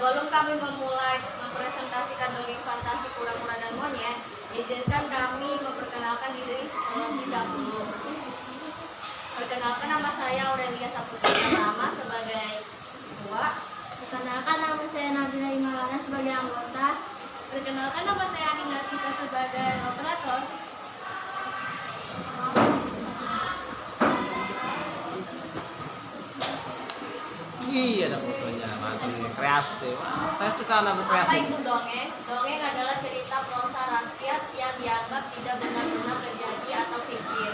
Sebelum kami memulai mempresentasikan dongeng fantasi kura-kura dan monyet, izinkan kami memperkenalkan diri terlebih dahulu. Perkenalkan, nama saya Aurelia Saputra Pratama sebagai ketua. Perkenalkan, nama saya Nabila Imalana sebagai anggota. Perkenalkan, nama saya Anina Sita sebagai operator. Iya, ada fotonya, mantap nih, kreasi. Wah, saya suka anak berkreasi. Apa itu dongeng? Dongeng adalah cerita prosa rakyat yang dianggap tidak benar-benar terjadi atau fiktif.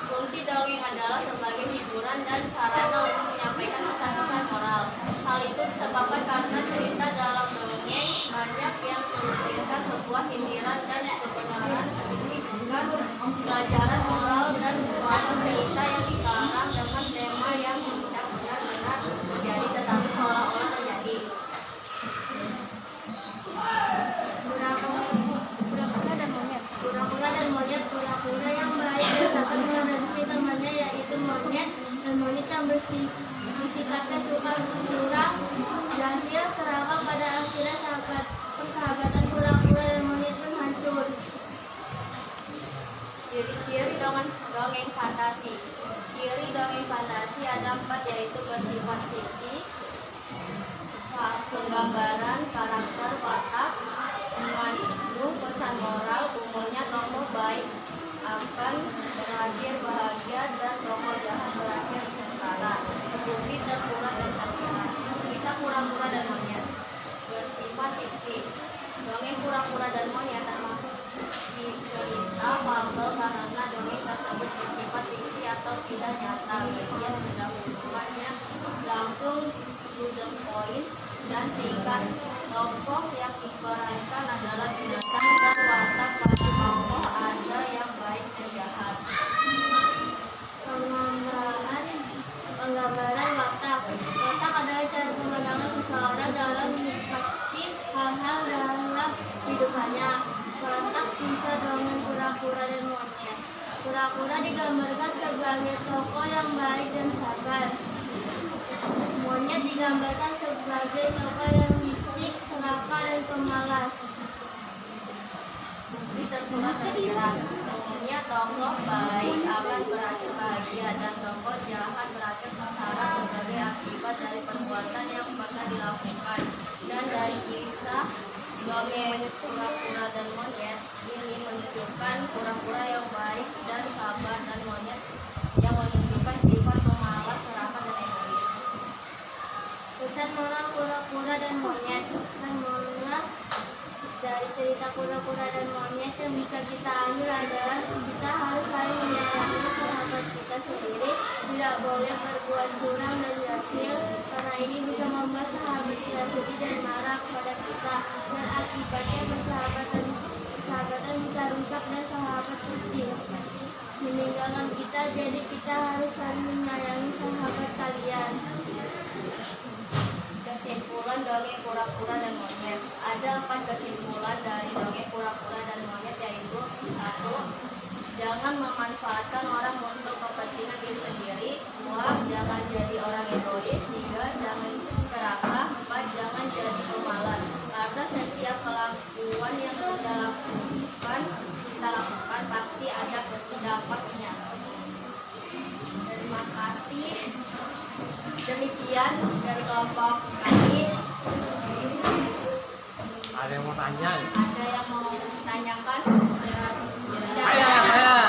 Fungsi dongeng adalah sebagai hiburan dan sarana untuk menyampaikan pesan-pesan moral. Hal itu disebabkan karena cerita dalam dongeng banyak yang menuliskan sebuah sindiran dan kebenaran, berisikan pelajaran moral dan suatu cerita yang dikarang dengan tema yang tidak benar-benar terjadi tetapi seolah-olah terjadi. Kura-kura dan monyet. Kura-kura dan monyet. Kura-kura yang baik dan dapat menghadapi temannya yaitu monyet, dan monyet yang bersifatnya suka curang, jahil, serakah. Pada akhirnya persahabatan kura-kura dan monyet pun hancur. Ciri-ciri dongeng fantasi. Ciri dongeng fantasi ada 4, yaitu bersifat fiksi, penggambaran karakter watak, mengandung pesan moral, umumnya tokoh baik akan berakhir bahagia dan tokoh jahat berakhir sengsara. Bukti tersurat dan tersirat. Kisah kura-kura dan monyet. Bersifat fiksi. Dongeng kura-kura dan monyet termasuk di cerita fabel karena dongeng tersebut bersifat fiksi atau tidak nyata. Bagian pendahuluannya langsung to the point dan singkat. Tokoh yang diperankan adalah binatang dan watak pada tokoh ada yang baik dan jahat. Penggambaran watak. Watak adalah cara pemandangan seseorang dalam menikmati hal-hal dalam hidupannya. Watak bisa dongeng kura-kura dan monyet. Kura-kura digambarkan sebagai tokoh yang baik dan sabar. Monyet digambarkan sebagai tokoh yang licik, serakah, dan pemalas. Bukti tersurat tersirat. Umumnya tokoh baik akan berakhir bahagia dan tokoh jahat berakhir sengsara sebagai akibat dari perbuatan yang pernah dilakukan. Dan dari kisah dongeng kura-kura dan monyet ini menunjukkan kura-kura yang baik dan sabar dan monyet yang menunjukkan sifat pemalas, serakah, dan egois. Pesan moral kura-kura dan monyet. Pesan moral dari cerita kura-kura dan monyet yang bisa kita ambil adalah kita harus saling menyayangi sahabat kita sendiri, tidak boleh berbuat curang dan jahil, karena ini bisa membuat sahabat kita sedih dan marah kepada kita, dan akibatnya persahabatan bisa rusak dan sahabat kecil meninggalkan kita. Jadi kita harus saling menyayangi sahabat kalian. Kesimpulan dongeng kura-kura dan monyet. Ada 4 kesimpulan dari dongeng kura-kura dan monyet, yaitu 1. Jangan memanfaatkan orang untuk kepentingan diri sendiri. 2. Jangan jadi orang egois. 3. Jangan serakah. 4. Jangan jadi pemalas. Karena setiap kelakuan yang kita lakukan pasti ada dampaknya. Terima kasih. Demikian dari kelompok kami. Ada yang mau tanya? Ada yang mau tanyakan?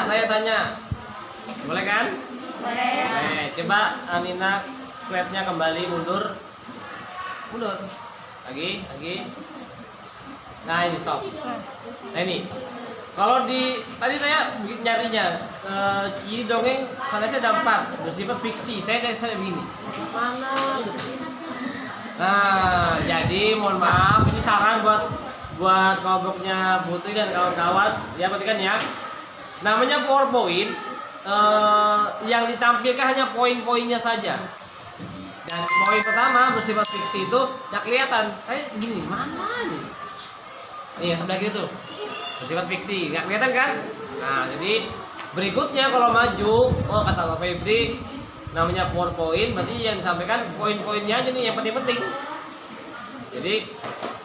Saya tanya. Boleh kan? Boleh. Coba Anina slide-nya kembali mundur. Lagi. Nah, ini stop. Nah, ini. Kalau tadi saya nyarinya ciri dongeng fantasi ada 4, bersifat fiksi. Saya begini. Mana? Nah, jadi mohon maaf, ini saran buat kelompoknya Putri dan kawan-kawan. Ya, perhatikan ya. Namanya PowerPoint, yang ditampilkan hanya poin-poinnya saja. Dan poin pertama bersifat fiksi itu nggak kelihatan. Saya gini, mana nih? Iya, sebelah gitu. Bersifat fiksi, nggak kelihatan kan? Nah, jadi berikutnya kalau maju, kata Pak Febri, namanya PowerPoint, berarti yang disampaikan poin-poinnya aja nih yang penting-penting. Jadi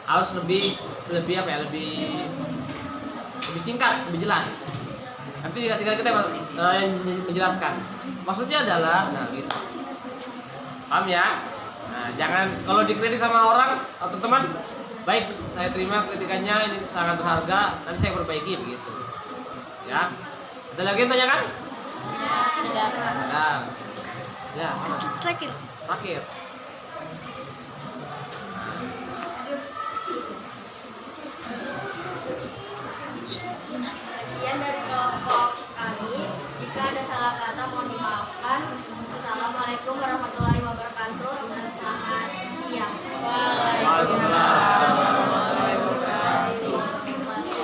harus lebih apa ya, lebih singkat, lebih jelas. Nanti tinggal kita yang menjelaskan. Maksudnya adalah, nah gitu. Paham ya? Nah, jangan kalau dikritik sama orang atau teman, baik, saya terima kritikannya, ini sangat berharga, nanti saya perbaiki begitu. Ya. Ada lagi yang tanyakan? Tidak. Ada. Ya, Sakit. terakhir.